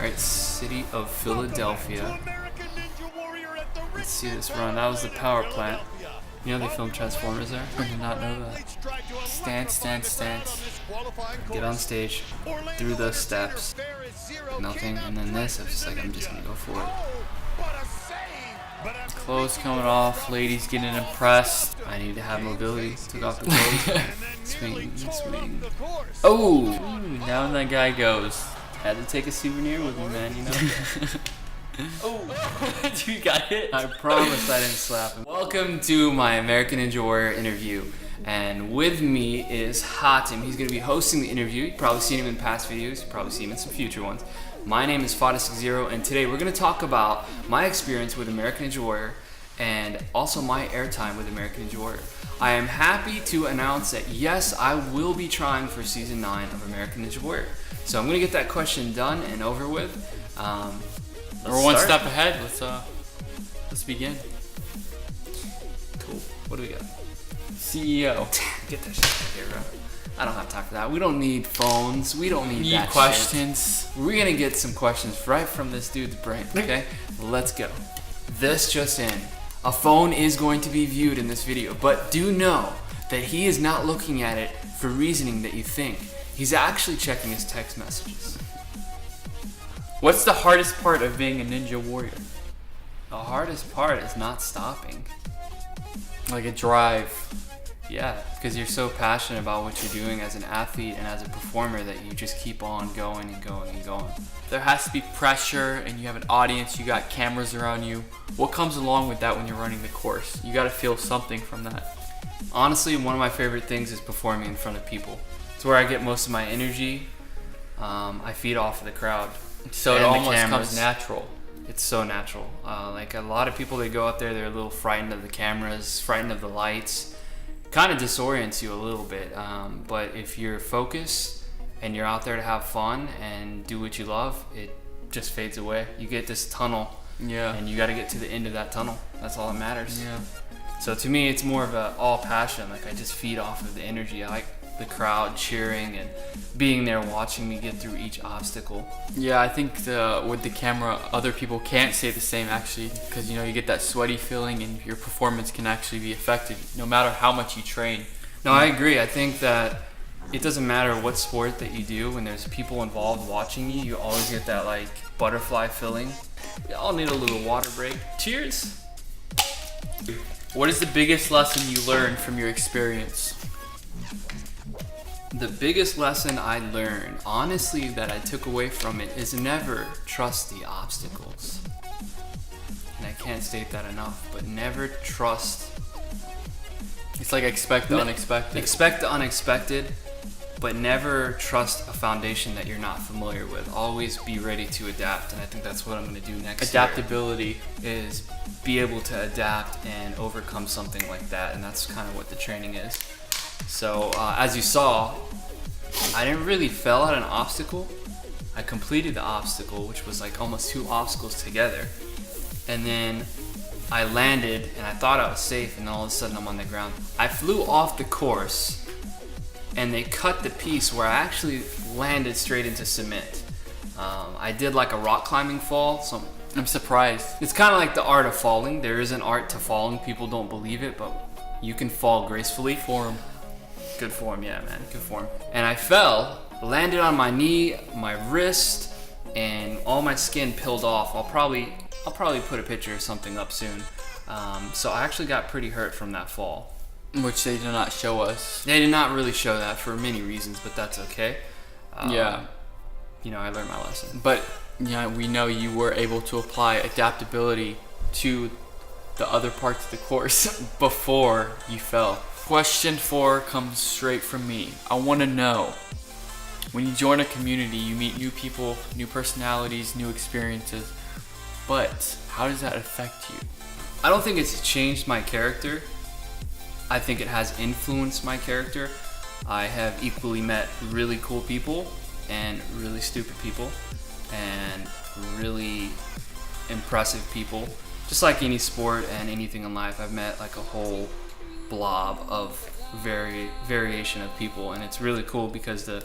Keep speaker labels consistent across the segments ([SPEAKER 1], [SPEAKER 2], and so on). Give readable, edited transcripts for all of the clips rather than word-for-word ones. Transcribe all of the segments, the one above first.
[SPEAKER 1] Alright, City of Philadelphia. Let's see this run. That was the power plant. You know they filmed Transformers there?
[SPEAKER 2] I did not know that.
[SPEAKER 1] Stance. Get on stage. Through those steps. Nothing. And then this, I was just like, I'm just gonna go for it.
[SPEAKER 2] Clothes coming off, ladies getting impressed.
[SPEAKER 1] I need to have mobility. Took off the clothes. Swing. Oh!
[SPEAKER 2] Down that guy goes.
[SPEAKER 1] Had to take a souvenir with me, man, you know?
[SPEAKER 2] Oh! You got it?
[SPEAKER 1] I promise I didn't slap him. Welcome to my American Ninja Warrior interview. And with me is Hatim. He's going to be hosting the interview. You've probably seen him in past videos. You've probably seen him in some future ones. My name is Faris Xero, and today we're going to talk about my experience with American Ninja Warrior and also my airtime with American Ninja Warrior. I am happy to announce that yes, I will be trying for Season 9 of American Ninja Warrior. So I'm going to get that question done and over with.
[SPEAKER 2] We're one step ahead. Let's begin.
[SPEAKER 1] Cool. What do we got?
[SPEAKER 2] CEO.
[SPEAKER 1] Get that shit out of here, bro. I don't have time for that. We don't need phones. We don't need that
[SPEAKER 2] questions.
[SPEAKER 1] Shit. We're gonna get some questions right from this dude's brain. Okay, let's go. This just in: a phone is going to be viewed in this video, but do know that he is not looking at it for reasoning that you think. He's actually checking his text messages.
[SPEAKER 2] What's the hardest part of being a ninja warrior?
[SPEAKER 1] The hardest part is not stopping.
[SPEAKER 2] Like a drive.
[SPEAKER 1] Yeah, because you're so passionate about what you're doing as an athlete and as a performer that you just keep on going and going and going.
[SPEAKER 2] There has to be pressure, and you have an audience, you got cameras around you. What comes along with that when you're running the course? You got to feel something from that.
[SPEAKER 1] Honestly, one of my favorite things is performing in front of people. It's where I get most of my energy. I feed off of the crowd.
[SPEAKER 2] So it almost comes natural.
[SPEAKER 1] It's so natural. Like a lot of people that go up there, they're a little frightened of the cameras, frightened of the lights. Kind of disorients you a little bit, but if you're focused and you're out there to have fun and do what you love, it just fades away. You get this tunnel, and you got to get to the end of that tunnel. That's all that matters.
[SPEAKER 2] Yeah.
[SPEAKER 1] So to me, it's more of a all passion. Like I just feed off of the energy. I like the crowd cheering and being there watching me get through each obstacle.
[SPEAKER 2] Yeah, I think with the camera, other people can't say the same actually, because you get that sweaty feeling and your performance can actually be affected no matter how much you train.
[SPEAKER 1] No, I agree. I think that it doesn't matter what sport that you do, when there's people involved watching you, you always get that like butterfly feeling. We all need a little water break. Cheers!
[SPEAKER 2] What is the biggest lesson you learned from your experience?
[SPEAKER 1] The biggest lesson I learned, honestly, that I took away from it is never trust the obstacles. And I can't state that enough, but never trust.
[SPEAKER 2] It's like expect the unexpected.
[SPEAKER 1] Expect the unexpected, but never trust a foundation that you're not familiar with. Always be ready to adapt, and I think that's what I'm going to do next
[SPEAKER 2] Adaptability.
[SPEAKER 1] year, is be able to adapt and overcome something like that, and that's kind of what the training is. So as you saw, I didn't really fail at an obstacle. I completed the obstacle, which was like almost 2 obstacles together. And then I landed and I thought I was safe, and then all of a sudden I'm on the ground. I flew off the course and they cut the piece where I actually landed straight into cement. I did like a rock climbing fall, so
[SPEAKER 2] I'm surprised.
[SPEAKER 1] It's kind of like the art of falling. There is an art to falling. People don't believe it, but you can fall gracefully. Good form, yeah, man. Good form. And I fell, landed on my knee, my wrist, and all my skin peeled off. I'll probably put a picture or something up soon. So I actually got pretty hurt from that fall.
[SPEAKER 2] Which they did not show us.
[SPEAKER 1] They did not really show that for many reasons, but that's okay.
[SPEAKER 2] Yeah.
[SPEAKER 1] I learned my lesson.
[SPEAKER 2] But we know you were able to apply adaptability to the other parts of the course before you fell. Question 4 comes straight from me. I want to know, when you join a community, you meet new people, new personalities, new experiences, but how does that affect you?
[SPEAKER 1] I don't think it's changed my character. I think it has influenced my character. I have equally met really cool people and really stupid people and really impressive people. Just like any sport and anything in life, I've met like a whole blob of variation of people, and it's really cool because the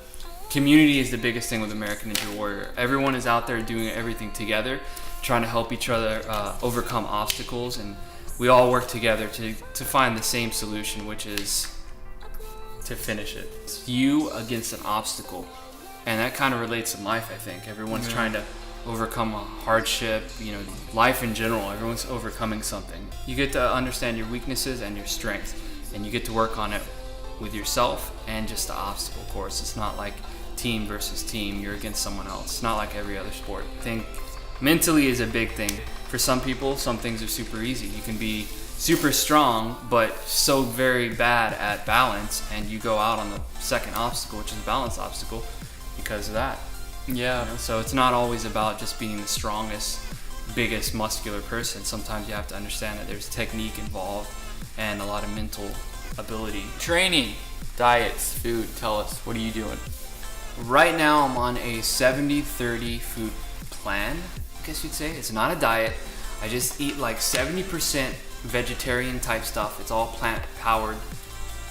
[SPEAKER 1] community is the biggest thing with American Ninja Warrior. Everyone is out there doing everything together, trying to help each other overcome obstacles, and we all work together to find the same solution, which is to finish it. It's you against an obstacle, and that kind of relates to life. I think everyone's trying to overcome a hardship, life in general. Everyone's overcoming something. You get to understand your weaknesses and your strengths, and you get to work on it with yourself and just the obstacle course. It's not like team versus team. You're against someone else. It's not like every other sport. I think mentally is a big thing. For some people, some things are super easy. You can be super strong, but so very bad at balance, and you go out on the second obstacle, which is a balance obstacle, because of that.
[SPEAKER 2] Yeah.
[SPEAKER 1] So it's not always about just being the strongest, biggest muscular person. Sometimes you have to understand that there's technique involved and a lot of mental ability.
[SPEAKER 2] Training, diets, food. Tell us, what are you doing?
[SPEAKER 1] Right now I'm on a 70-30 food plan, I guess you'd say. It's not a diet. I just eat like 70% vegetarian type stuff. It's all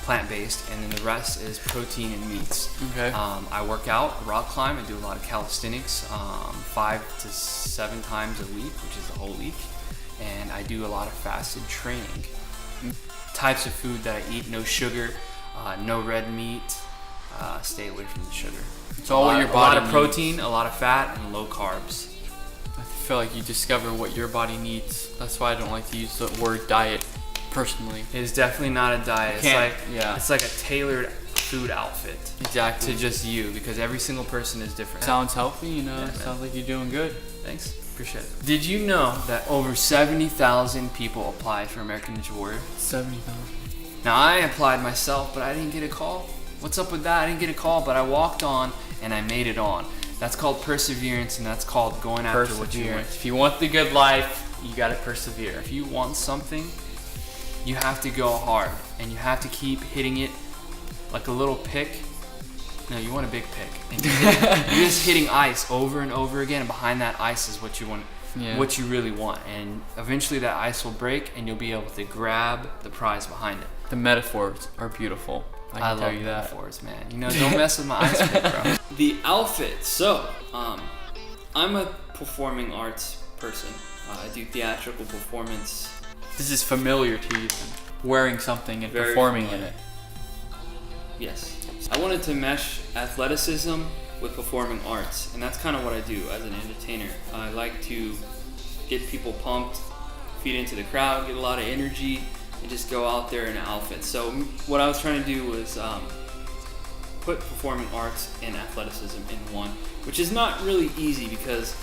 [SPEAKER 1] plant-based, and then the rest is protein and meats.
[SPEAKER 2] Okay.
[SPEAKER 1] I work out, rock climb, I do a lot of calisthenics 5 to 7 times a week, which is the whole week, and I do a lot of fasted training. Types of food that I eat: no sugar, no red meat, stay away from the sugar.
[SPEAKER 2] It's all what your body
[SPEAKER 1] needs. A lot of
[SPEAKER 2] needs.
[SPEAKER 1] protein, a lot of fat, and low carbs.
[SPEAKER 2] I feel like you discover what your body needs. That's why I don't like to use the word diet personally.
[SPEAKER 1] It is definitely not a diet. It's like a tailored food outfit.
[SPEAKER 2] Exactly.
[SPEAKER 1] To just you, because every single person is different.
[SPEAKER 2] Sounds healthy,
[SPEAKER 1] Yeah,
[SPEAKER 2] sounds like you're doing good.
[SPEAKER 1] Thanks. Appreciate it. Did you know that over 70,000 people applied for American Ninja Warrior?
[SPEAKER 2] 70,000.
[SPEAKER 1] Now, I applied myself, but I didn't get a call. What's up with that? I didn't get a call, but I walked on and I made it on. That's called perseverance, and that's called going after what you want.
[SPEAKER 2] If you want the good life, you gotta persevere.
[SPEAKER 1] If you want something, you have to go hard, and you have to keep hitting it like a little pick. No, you want a big pick. And you're just hitting ice over and over again, and behind that ice is what you want, what you really want. And eventually that ice will break, and you'll be able to grab the prize behind it.
[SPEAKER 2] The metaphors are beautiful. I can tell you that.
[SPEAKER 1] Metaphors, man. Don't mess with my ice pick, bro. The outfit. So, I'm a performing arts person. I do theatrical performance.
[SPEAKER 2] This is familiar to you, then. Wearing something and
[SPEAKER 1] Very
[SPEAKER 2] performing
[SPEAKER 1] familiar.
[SPEAKER 2] in it.
[SPEAKER 1] Yes. I wanted to mesh athleticism with performing arts, and that's kind of what I do as an entertainer. I like to get people pumped, feed into the crowd, get a lot of energy, and just go out there in an outfit. So what I was trying to do was put performing arts and athleticism in one, which is not really easy, because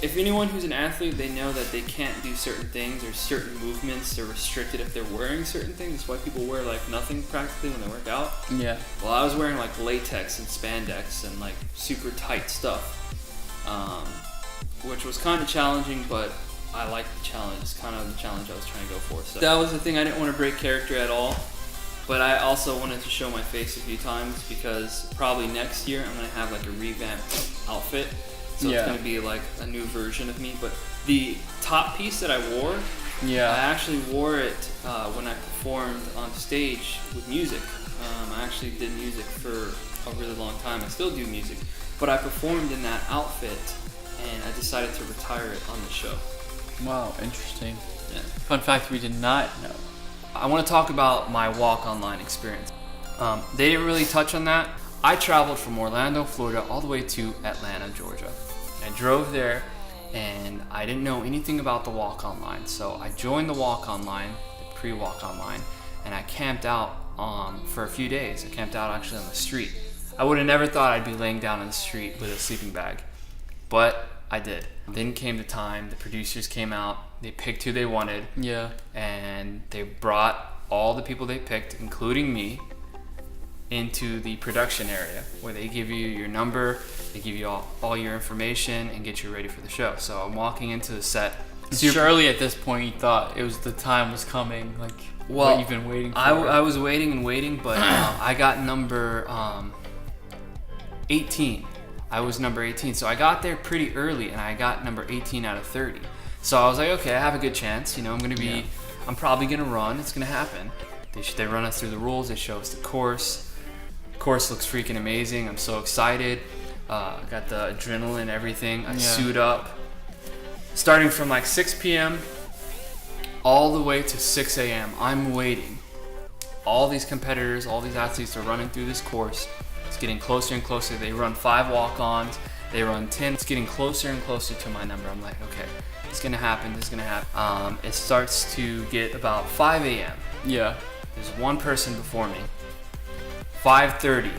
[SPEAKER 1] if anyone who's an athlete, they know that they can't do certain things, or certain movements are restricted if they're wearing certain things. That's why people wear like nothing practically when they work out.
[SPEAKER 2] Yeah.
[SPEAKER 1] Well, I was wearing like latex and spandex and like super tight stuff, which was kind of challenging, but I liked the challenge. It's kind of the challenge I was trying to go for. So that was the thing. I didn't want to break character at all, but I also wanted to show my face a few times, because probably next year I'm going to have like a revamped outfit. So it's going to be like a new version of me. But the top piece that I wore, I actually wore it when I performed on stage with music. I actually did music for a really long time. I still do music, but I performed in that outfit, and I decided to retire it on the show.
[SPEAKER 2] Wow, interesting.
[SPEAKER 1] Yeah.
[SPEAKER 2] Fun fact we did not know.
[SPEAKER 1] I want to talk about my walk online experience. They didn't really touch on that. I traveled from Orlando, Florida, all the way to Atlanta, Georgia. I drove there, and I didn't know anything about the walk online. So I joined the walk online, the pre-walk online, and I camped out for a few days. I camped out actually on the street. I would have never thought I'd be laying down on the street with a sleeping bag, but I did. Then came the time, the producers came out, they picked who they wanted, and they brought all the people they picked, including me, into the production area, where they give you your number, they give you all your information, and get you ready for the show. So I'm walking into the set.
[SPEAKER 2] Surely at this point you thought the time was coming, like what you've been waiting for.
[SPEAKER 1] I was waiting and waiting, but I got number 18. I was number 18, so I got there pretty early, and I got number 18 out of 30. So I was like, okay, I have a good chance. I'm probably gonna run. It's gonna happen. They run us through the rules. They show us the course. course looks freaking amazing. I'm so excited. Got the adrenaline, everything. I suit up. Starting from like 6 p.m. all the way to 6 a.m. I'm waiting. All these competitors, all these athletes are running through this course. It's getting closer and closer. They run 5 walk-ons. They run 10. It's getting closer and closer to my number. I'm like, okay, it's gonna happen. This is gonna happen. It starts to get about 5 a.m.
[SPEAKER 2] Yeah.
[SPEAKER 1] There's one person before me. 5:30.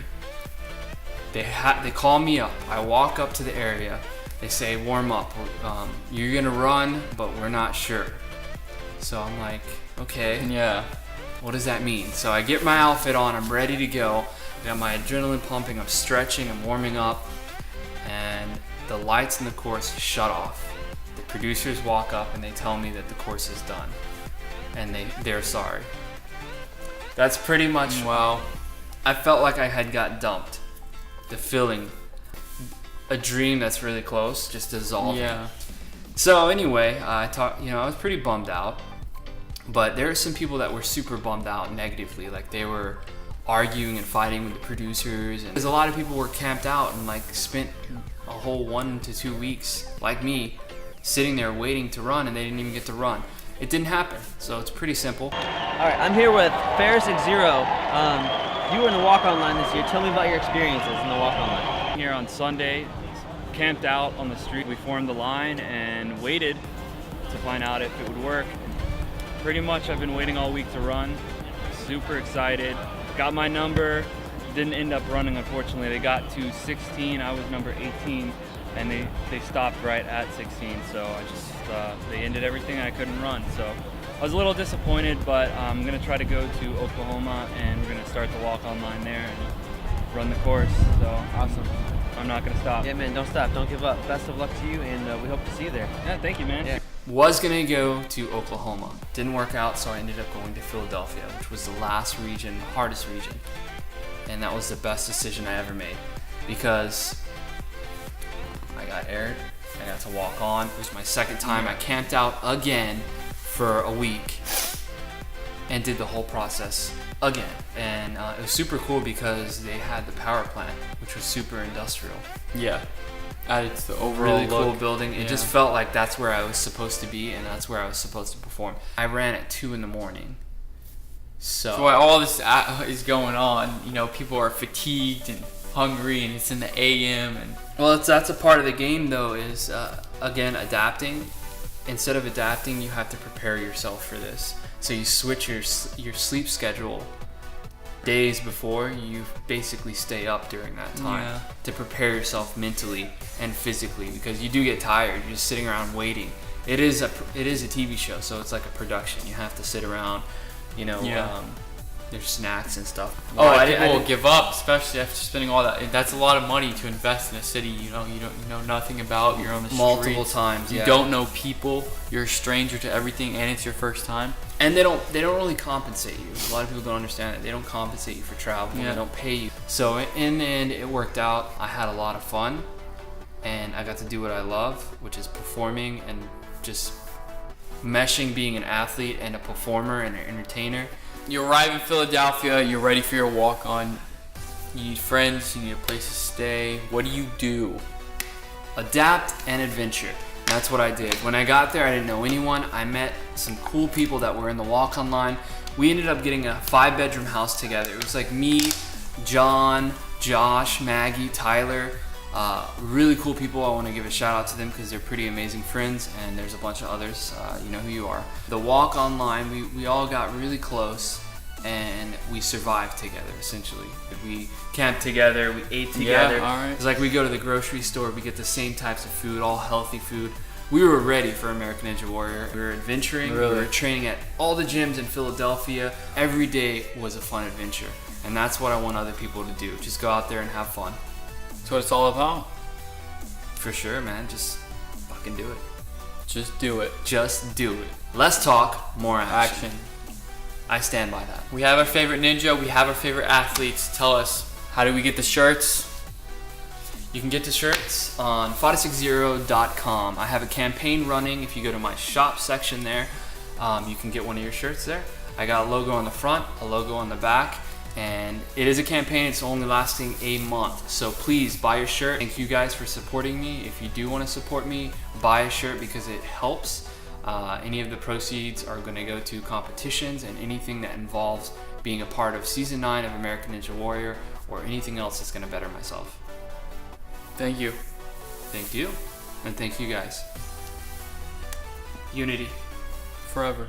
[SPEAKER 1] They call me up. I walk up to the area. They say warm up. You're gonna run, but we're not sure. So I'm like, okay.
[SPEAKER 2] Yeah.
[SPEAKER 1] What does that mean? So I get my outfit on. I'm ready to go. I got my adrenaline pumping. I'm stretching. I'm warming up. And the lights in the course shut off. The producers walk up and they tell me that the course is done. And they're sorry. That's pretty much,
[SPEAKER 2] wow.
[SPEAKER 1] I felt like I had got dumped. The feeling, a dream that's really close, just dissolved.
[SPEAKER 2] Yeah.
[SPEAKER 1] So anyway, I was pretty bummed out. But there are some people that were super bummed out negatively. Like they were arguing and fighting with the producers. And there's a lot of people were camped out and like spent a whole 1 to 2 weeks, like me, sitting there waiting to run, and they didn't even get to run. It didn't happen, so it's pretty simple.
[SPEAKER 3] All right, I'm here with Faris Xero. You were in the walk-on line this year. Tell me about your experiences in the walk-on line.
[SPEAKER 4] Here on Sunday, camped out on the street. We formed the line and waited to find out if it would work. Pretty much I've been waiting all week to run. Super excited. Got my number. Didn't end up running, unfortunately. They got to 16. I was number 18, and they stopped right at 16. So I just they ended everything. I couldn't run. So I was a little disappointed, but I'm gonna try to go to Oklahoma, and we're gonna start the walk-on line there and run the course. So
[SPEAKER 3] Awesome.
[SPEAKER 4] I'm not gonna stop.
[SPEAKER 3] Yeah, man, don't stop. Don't give up. Best of luck to you, and we hope to see you there.
[SPEAKER 4] Yeah, thank you, man.
[SPEAKER 3] Yeah.
[SPEAKER 1] Was gonna go to Oklahoma. Didn't work out, so I ended up going to Philadelphia, which was the last region, the hardest region. And that was the best decision I ever made because I got aired. I got to walk on. It was my second time. I camped out again for a week and did the whole process again. And it was super cool because they had the power plant, which was super industrial.
[SPEAKER 2] Yeah. Added to the overall
[SPEAKER 1] Really cool
[SPEAKER 2] look.
[SPEAKER 1] building. It just felt like that's where I was supposed to be and that's where I was supposed to perform. I ran at 2 a.m. So
[SPEAKER 2] while all this is going on, people are fatigued and hungry, and it's in the AM. And
[SPEAKER 1] well, that's a part of the game, though. Is again adapting. Instead of adapting, you have to prepare yourself for this. So you switch your sleep schedule days before. You basically stay up during that time to prepare yourself mentally and physically, because you do get tired. You're just sitting around waiting. It is a TV show, so it's like a production. You have to sit around. There's snacks and stuff.
[SPEAKER 2] People will give up, especially after spending all that. That's a lot of money to invest in a city you know nothing about. You're on the
[SPEAKER 1] multiple
[SPEAKER 2] streets.
[SPEAKER 1] times.
[SPEAKER 2] You don't know people. You're a stranger to everything, and it's your first time.
[SPEAKER 1] And they don't really compensate you. A lot of people don't understand it. They don't compensate you for travel.
[SPEAKER 2] Yeah.
[SPEAKER 1] They don't pay you. So in the end, it worked out. I had a lot of fun, and I got to do what I love, which is performing and just meshing being an athlete and a performer and an entertainer.
[SPEAKER 2] You arrive in Philadelphia, you're ready for your walk-on. You need friends, you need a place to stay. What do?
[SPEAKER 1] Adapt and adventure. That's what I did. When I got there, I didn't know anyone. I met some cool people that were in the walk-on line. We ended up getting a 5-bedroom house together. It was like me, John, Josh, Maggie, Tyler. Really cool people. I want to give a shout out to them because they're pretty amazing friends, and there's a bunch of others. You know who you are. The walk online, we all got really close, and we survived together essentially. We camped together, we ate together.
[SPEAKER 2] Yeah, all right.
[SPEAKER 1] It's like we go to the grocery store, we get the same types of food, all healthy food. We were ready for American Ninja Warrior. We were adventuring.
[SPEAKER 2] Really?
[SPEAKER 1] We were training at all the gyms in Philadelphia. Every day was a fun adventure, and that's what I want other people to do. Just go out there and have fun.
[SPEAKER 2] That's what it's all about.
[SPEAKER 1] For sure, man. Just fucking do it.
[SPEAKER 2] Just do it.
[SPEAKER 1] Just do it. Less talk, more action.
[SPEAKER 2] Action.
[SPEAKER 1] I stand by that.
[SPEAKER 2] We have our favorite ninja. We have our favorite athletes. Tell us, how do we get the shirts?
[SPEAKER 1] You can get the shirts on farisxero.com. I have a campaign running. If you go to my shop section there, you can get one of your shirts there. I got a logo on the front, a logo on the back, And it is a campaign, it's only lasting a month. So please buy your shirt. Thank you guys for supporting me. If you do want to support me, buy a shirt because it helps. Any of the proceeds are going to go to competitions and anything that involves being a part of season 9 of American Ninja Warrior or anything else that's going to better myself.
[SPEAKER 2] Thank you.
[SPEAKER 1] Thank you. And thank you guys. Unity.
[SPEAKER 2] Forever.